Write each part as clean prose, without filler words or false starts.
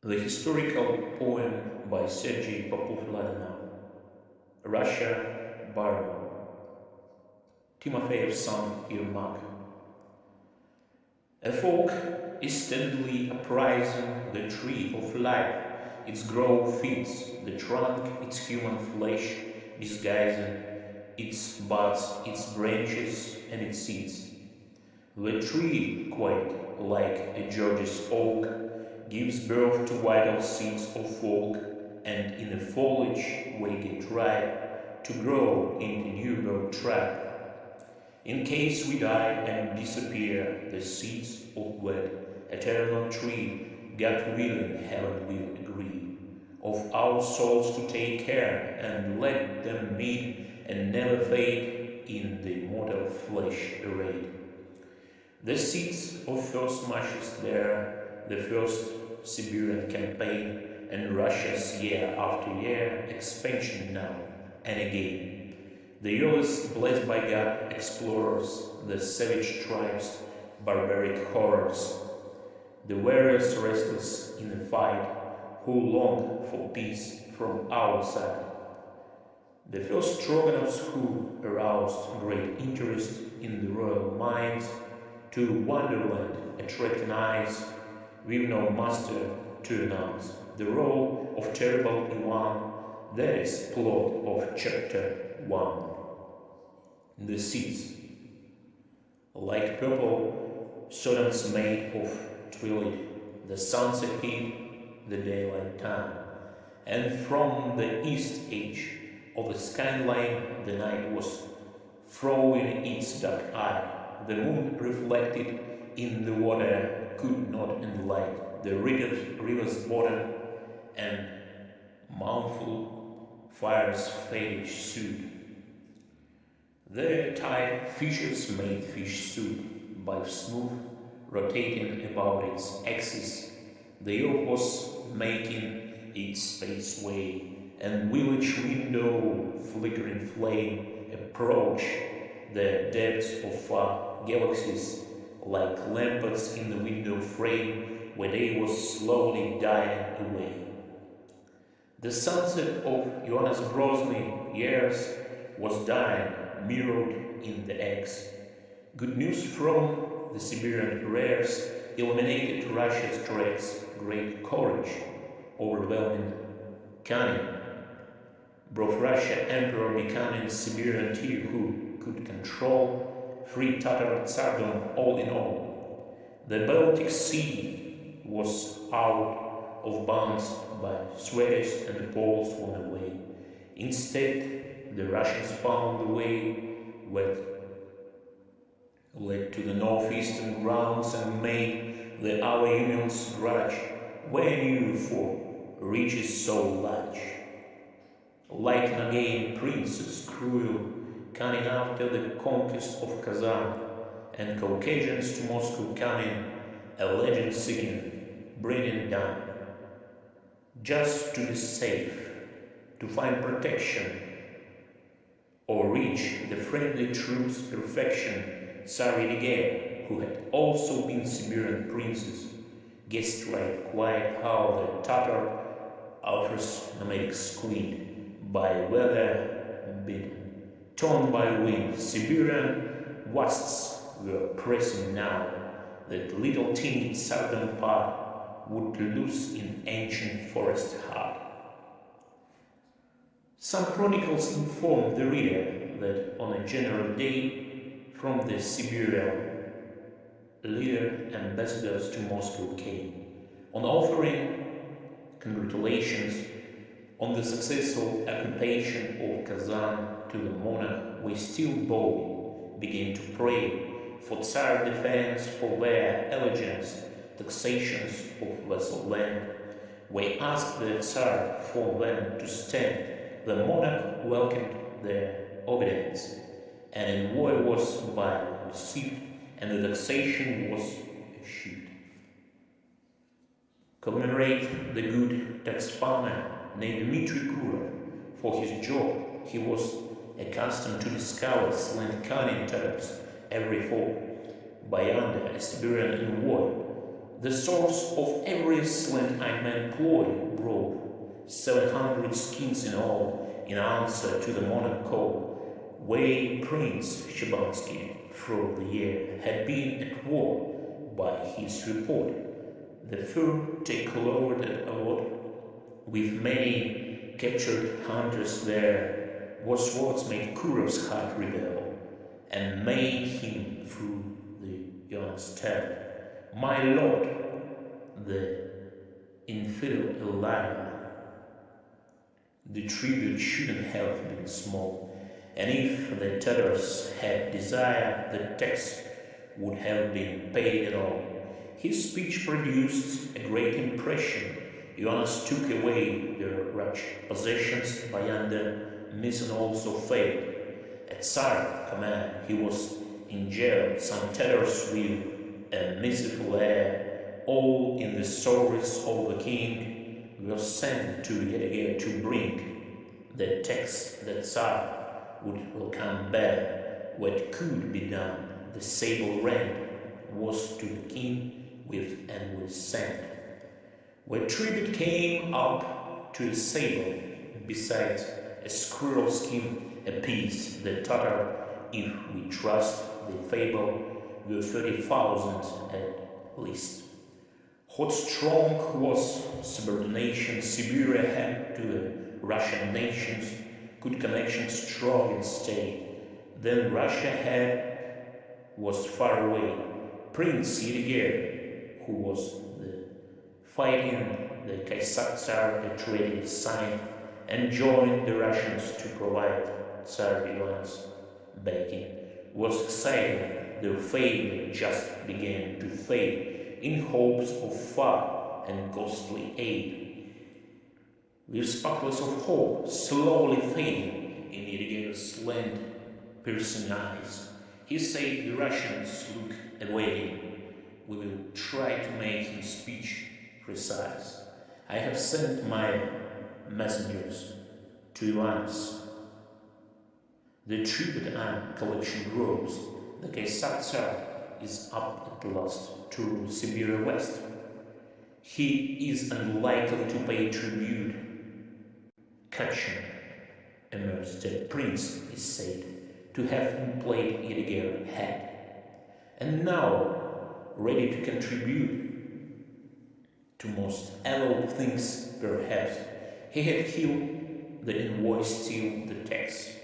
The historical poem by Sergei Popov, Russia, Barrow, Timofeyev's son Ermak. A folk is steadily uprising the tree of life, its growth feeds the trunk, its human flesh disguising its buds, its branches, and its seeds. The tree, quite like a George's oak, gives birth to vital seeds of folk, and in the foliage they get ripe to grow into newborn trap. In case we die and disappear, the seeds of that eternal tree, God willing, heaven will agree, of our souls to take care and let them meet and never fade in the mortal flesh arrayed. The seeds of first marches there, the first Siberian campaign, and Russia's year after year expansion now and again. The earliest blessed by God explorers, the savage tribes, barbaric horrors, the warriors restless in a fight, who long for peace from our side. The first Stroganoffs who aroused great interest in the royal minds, to Wonderland attracting eyes, we've no master to announce the role of terrible Ivan. That is plot of chapter 1. The seeds, like purple sodoms made of twilight, the sunset heat, the daylight time, and from the east edge of the skyline the night was throwing its dark eye. The moon reflected in the water could not enlight the river's bottom, and mournful fires faded soon. The tide fishes made fish soup by smooth rotating about its axis. The earth was making its space way, and village window flickering flame approach the depths of far galaxies like lamps in the window frame where day was slowly dying away. The sunset of Ioannis Grozny years was dying, mirrored in the eggs. Good news from the Siberian rares illuminated Russia's tracks, great courage, overwhelming cunning, brought Russia emperor becoming Siberian tier who could control free Tatar Tsardom all in all. The Baltic Sea was out of bounds by Swedish and the Poles won away. Instead, the Russians found the way that led to the northeastern grounds and made the our unions grudge when you for riches so large. Like Nagain princes cruel, cunning after the conquest of Kazan, and Caucasians to Moscow coming, a legend seeking, bringing down. Just to be safe, to find protection, or reach the friendly troops' perfection, Tsar Yedigey, who had also been Siberian princes, guessed right quite how the Tatar offers nomadic squid, by weather bidden, torn by wind, Siberian wasps were pressing now that little teeny southern part would lose in ancient forest heart. Some chronicles inform the reader that on a general day from the Siberia, leader ambassadors to Moscow came, on offering congratulations on the successful occupation of Kazan to the monarch. We still boldly began to pray for Tsar defense, for their allegiance, taxations of vassal land. We asked the Tsar for them to stand. The monarch welcomed their obedience, and an envoy was by received, and the taxation was issued. Commemorate the good tax farmer named Dmitry Gurov. For his job, he was accustomed to discover slant cunning Tatars every fall. By under a Siberian envoy, The source of every slant I man ploy brought 700 skins in all in answer to the monarch call. Way Prince Shabansky through the year had been at war by his report. The fur take lowered a lot, with many captured hunters there, was what made Kurov's heart rebel, and made him through the Jonas tell, "My lord, the infidel liar." The tribute shouldn't have been small, and if the Tatars had desired, the tax would have been paid at all. His speech produced a great impression. Jonas took away their rich possessions, Bayander missing also failed. At Tsar command he was in jail, some Tatars with a merciful air, all in the service of the king, were sent to Yediger to bring the text that Tsar would welcome back. What could be done? The sable rand was to the king with and was sent. Where tribute came up to a sable, besides a squirrel skin apiece, the Tatar, if we trust the fable, were 30,000 at least. What strong was subordination Siberia had to the Russian nations, good connection strong in state. Then Russia was far away. Prince Yediger, who was fighting the Tsar at ready sign and joined the Russians to provide Tsar Ivan's backing, was excited. Their fame just began to fade in hopes of far and costly aid. With sparkles of hope slowly fading in Yediger's land piercing eyes, he said the Russians look away. We will try to make his speech precise. I have sent my messengers to Ivans. The tribute and collection grows. The Tsar is up at last to Siberia West. He is unlikely to pay tribute. Kachin, a prince, is said to have employed Yediger head, and now ready to contribute to most evil things perhaps. He had killed the envoy, steal the tax.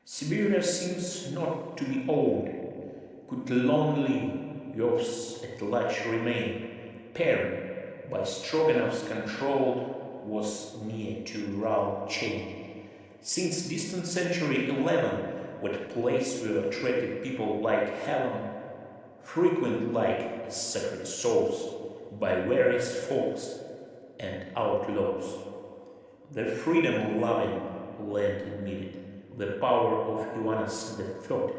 Siberia seems not to be old. Could lonely youths at large remain? Perm, by Stroganov's control, was near to round chain. Since distant century 11, what place were attracted people like Helen, frequent like sacred souls, by various folks and outlaws. The freedom-loving land admitted the power of Ivana's III.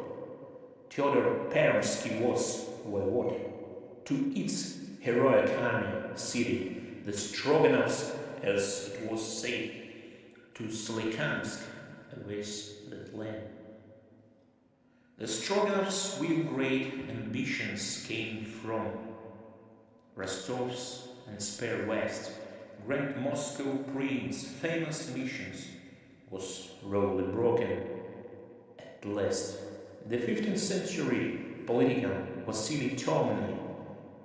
Theodor Permsky was voivode. To its heroic army ceded the Stroganovs, as it was said, to Solikamsk, with that land. The Stroganovs with great ambitions came from Rostov's and spare west. Grand Moscow Prince, famous missions, was rudely broken at last. The 15th century politician Vasily Temny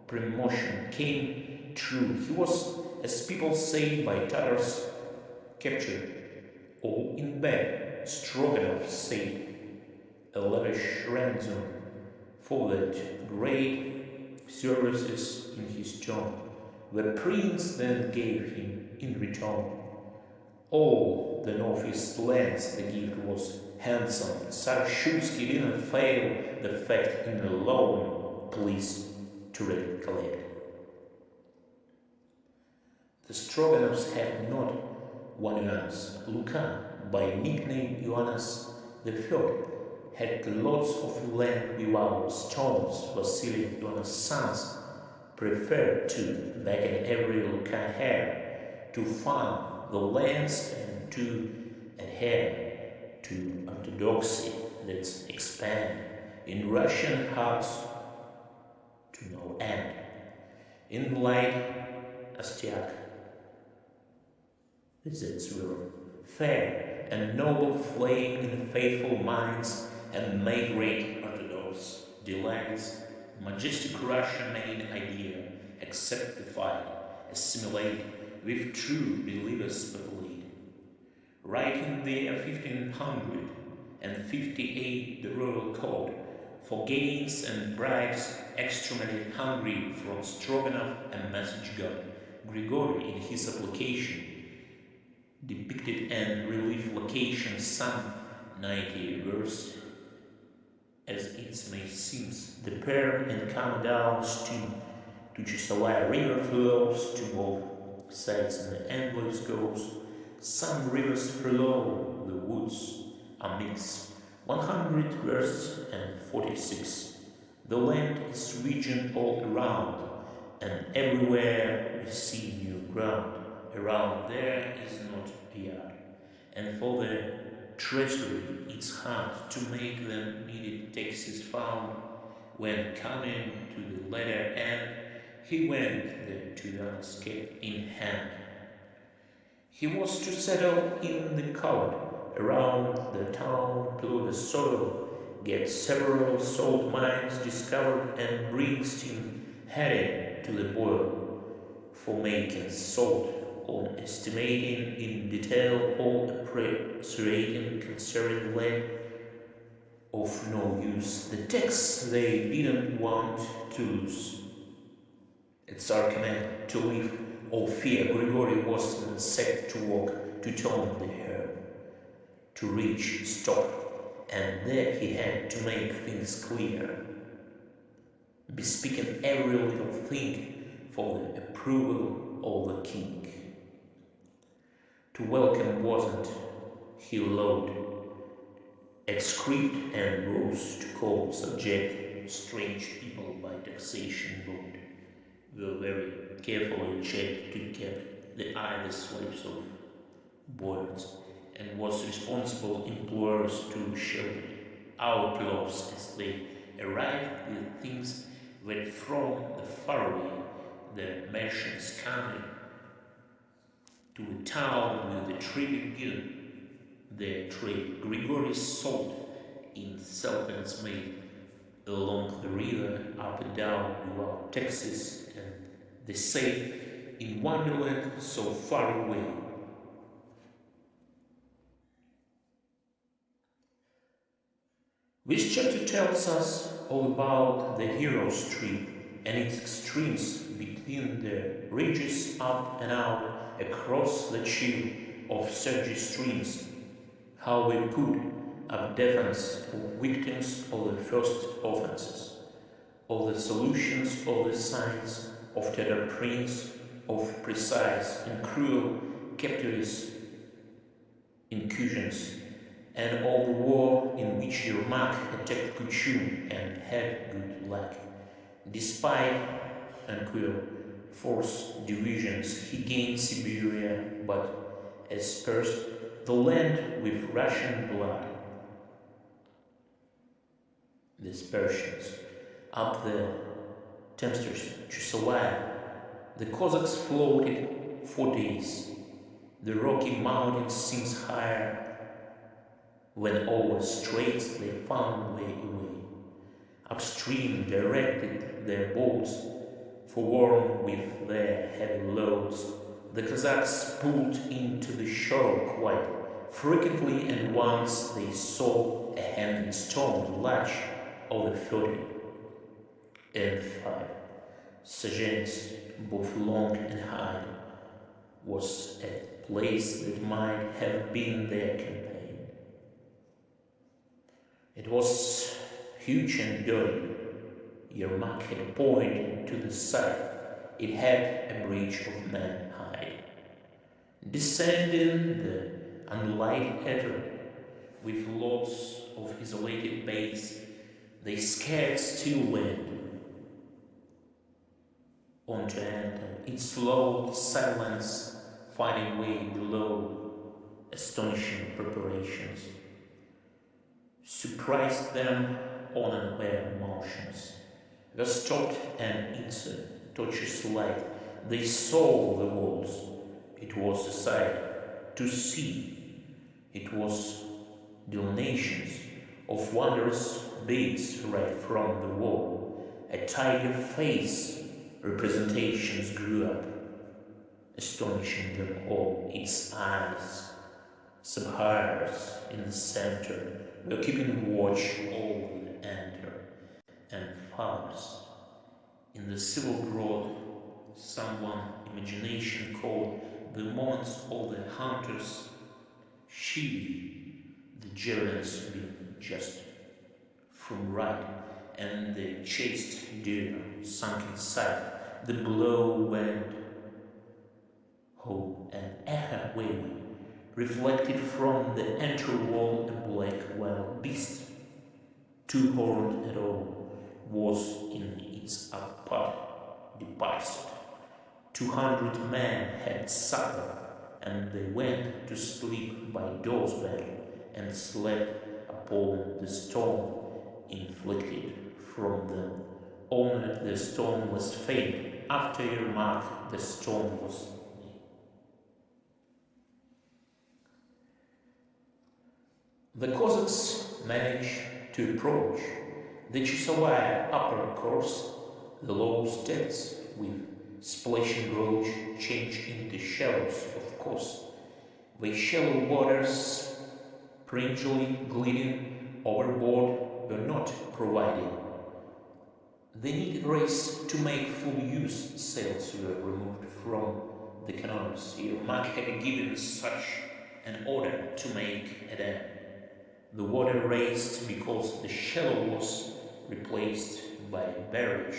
promotion came true. He was, as people say, by Tatars captured, all in bed. Stroganov said a lavish ransom for that great services in his tomb. The prince then gave him in return all the northeast lands. The gift was handsome. Tsar Shulsky didn't fail the fact in alone. Please to recollect. The Stroganovs had not one Ioannis. Luka, by nickname Ioannis III, had lots of land without stones. Vasily, Ioannis' sons, preferred to, back in every Luka hair, to farm the lands and to adhere to orthodoxy that expand in Russian hearts to no end. In light Astiac visits were fair and noble flame in faithful minds and make great Orthodox delights, majestic Russian main idea, acceptified, assimilated, with true believers populated. Right in the year 1558, the royal code for gains and bribes extremely hungry from Stroganoff and message god. Grigory, in his application, depicted and relief location some 90 verse as it may seem. The pair and come down stream to Chisawaya River flows to both sides and the envoys goes. Some rivers flow the woods are mixed. 100 verses and 46. The land is region all around, and everywhere we see new ground. Around there is not a yard, and for the treasury it's hard to make them needed taxes found. When coming to the latter end, he went there to escape in hand. He was to settle in the court around the town, plough the soil, get several salt mines discovered, and bring steam headed to the boil for making salt, on estimating in detail all appreciating concerning land of no use. The text they didn't want to lose. It's our command to leave all fear. Grigory was then set to walk, to turn the herb, to reach, stop, and there he had to make things clear, bespeaking every little thing for the approval of the king. To welcome wasn't he loud, at script and rose to call subject strange people by taxation board, were very carefully checked to keep the eye the slaves of boards, and was responsible employers to shelter outlaws as they arrived with things that from the faraway the merchants coming to the town with the tribute given their trade. Grigory sold in serpents made along the river up and down without taxes, and they say in wonderland so far away. This chapter tells us all about the hero's trip and its extremes between the ridges up and out across the chill of surgy streams, how we put up defense of victims of the first offenses, of the solutions of the signs of terror prints of precise and cruel captives incursions, and all the war in which Ermak attacked Kuchum and had good luck. Despite unequal force divisions, he gained Siberia, but aspersed the land with Russian blood. The Persians, up the Dempster's Chusawaya, the Cossacks floated for days. The Rocky Mountains seems higher. When over straits they found their way. Upstream directed their boats, forewarned with their heavy loads. The Cossacks pulled into the shore quite frequently, and once they saw a hand in stone large of the 30 and 5 sergeants, both long and high, was a place that might have been their campaign. It was huge and dirty. Ermak had pointed to the side. It had a bridge of man hide. Descending the unlighted ether with lots of isolated bays, they scarce still went on to enter its slow silence, finding way below. Astonishing preparations surprised them on unaware motions, were stopped and answered torches light. They saw the walls. It was a sight to see. It was delineations of wondrous beads right from the wall. A tiger face representations grew up, astonishing them all. Its eyes, subhires in the center, were keeping watch over the enter and fathers. In the civil growth, someone imagination called the moments of the hunters she, the javelins being just from right, and the chased deer sunk in sight. The blow went home and echo waving, reflected from the entry wall a black wild beast, two-horned at all, was in its upper part depised. 200 men had supper, and they went to sleep by doorstep and slept upon the stone inflicted from them. Only the stone was faint. After Ermak, the stone was. The Cossacks managed to approach the Chusovaya upper course, the low steps with splashing gouge changed into shallows, of course. The shallow waters, springily gliding overboard, were not provided. The needed race to make full use sails were removed from the canoes. Ermak had given such an order to make a dam. The water raised because the shallow was replaced by barrage.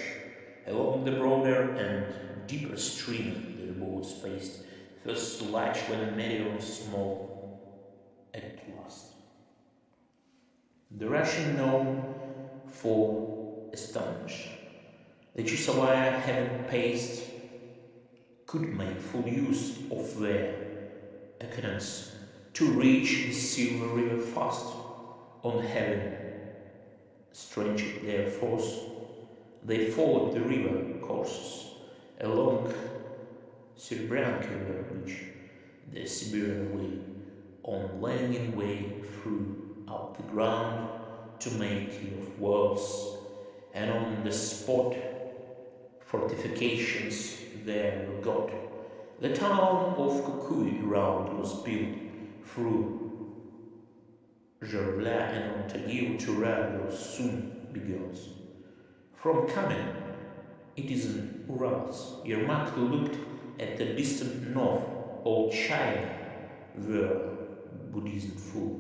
Along the broader and deeper stream the boats faced, first large, then medium, small, at last. The Russian known for astonish. The Chusovaya, having paced, could make full use of their cannons to reach the Silver River fast. On having strengthened their force, they followed the river courses along Serbranka River, which the Siberian way, on landing way through up the ground to make of walls, and on the spot fortifications there were got. The town of Kukui around was built through Zherbla and on Tagil to Tugela soon begins. From Kamen, it is in Urals. Ermak looked at the distant north, old China, where Buddhism full,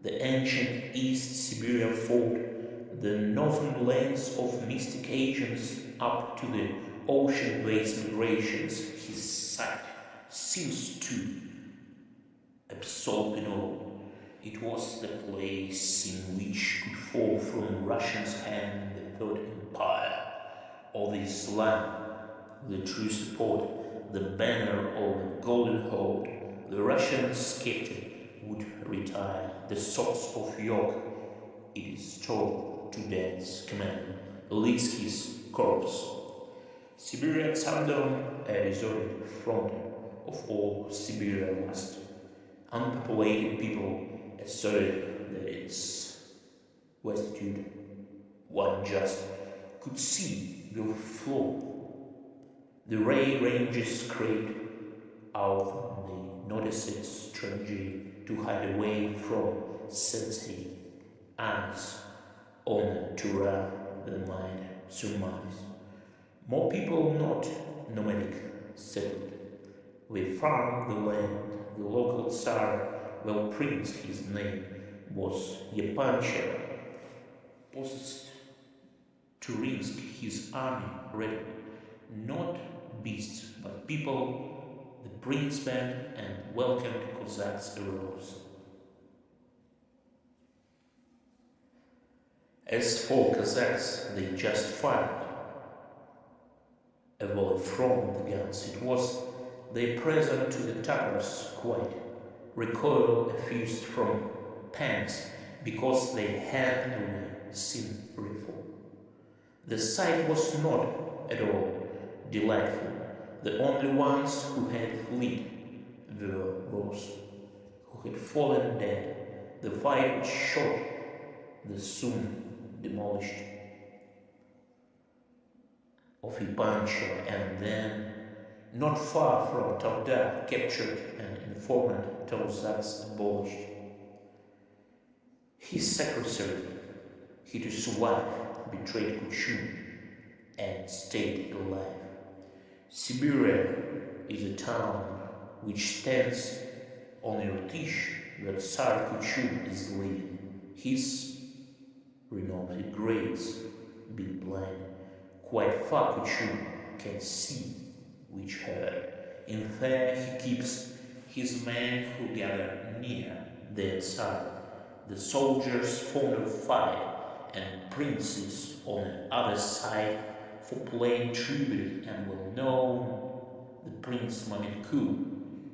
the ancient East Siberia fort, the northern lands of mystic Asians up to the ocean-based migrations. His sight seems to absorb it all. It was the place in which could fall from Russians' hand the Third Empire, or the Islam, the true support, the banner of the Golden Horde. The Russian skeptic would retire. The swords of York, it is told to death's command, leads his corpse. Siberia Tsardom, a deserted front of all Siberia last. Unpopulated people asserted that its vastitude, one just could see, will flow. The ray ranges scraped out, and they noticed it strangely to hide away from sensei eyes, honor to Ra, the mind surmise. More people, not nomadic, settled. They farmed the land. The local Tsar, well, prince, his name was Yapancha, possessed to risk his army ready. Not beasts, but people. The prince band and welcomed Cossacks arose. As for Cossacks, they just fired a volley from the guns. It was their present to the Tatars quite recoil effused from pants because they had no seen rifle. The sight was not at all delightful. The only ones who had fled were those who had fallen dead. The fight was short, the soon demolished of Ipancha, and then, not far from Tavda, captured and informant Tolzak's abolished. His secretary, his wife, betrayed Kuchum and stayed alive. Siberia is a town which stands on Irtish where Tsar Kuchum is living. His renowned grades, being blind, quite far Kuchum can see which her. In there he keeps his men who gather near their Tsar, the soldiers fond of fight, and princes on the other side for playing tribute and well known. The Prince Mamitku,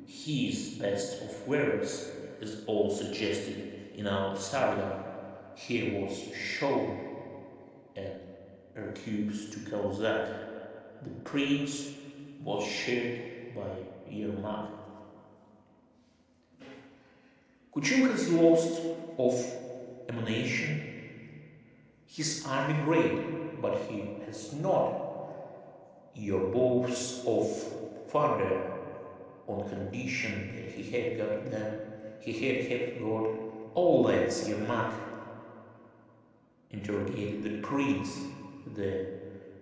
he is best of wearers, is all suggested in our saga. He was shown and Ercubes to Kozak. The prince was shared by Ermak. Kuchum has lost of ammunition, his army great, but he has not your bows of thunder on condition that he had got them. He had got all that. Ermak interrogated the prince. The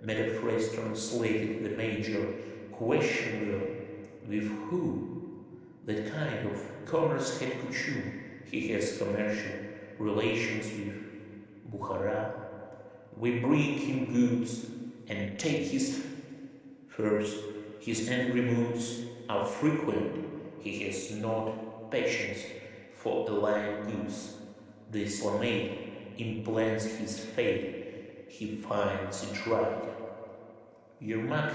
metaphrase translated the major question with who. That kind of commerce had Kuchum. He has commercial relations with Bukhara. We bring him goods and take his furs. His angry moods are frequent. He has not patience for alien goods. The Islamate implants his fate. He finds it right. Yermak,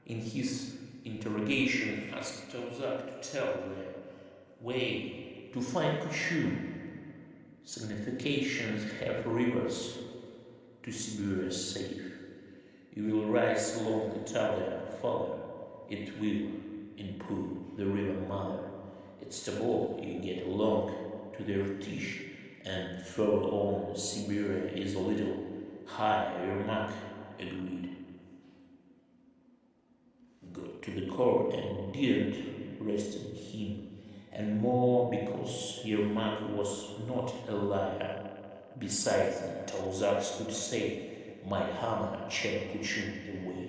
in his interrogation, asked Tozak to tell the way to find Kuchum. Significations have rivers to Siberia safe. You will rise along the Talia, father. It will improve the river mother. It's Tabor you get along to the Irtish, and further on Siberia is a little higher. Ermak agreed. Got to the core and didn't rest in him, and more because Ermak was not a liar. Besides, Tauzaks could say, my hammer checked Kuchum away.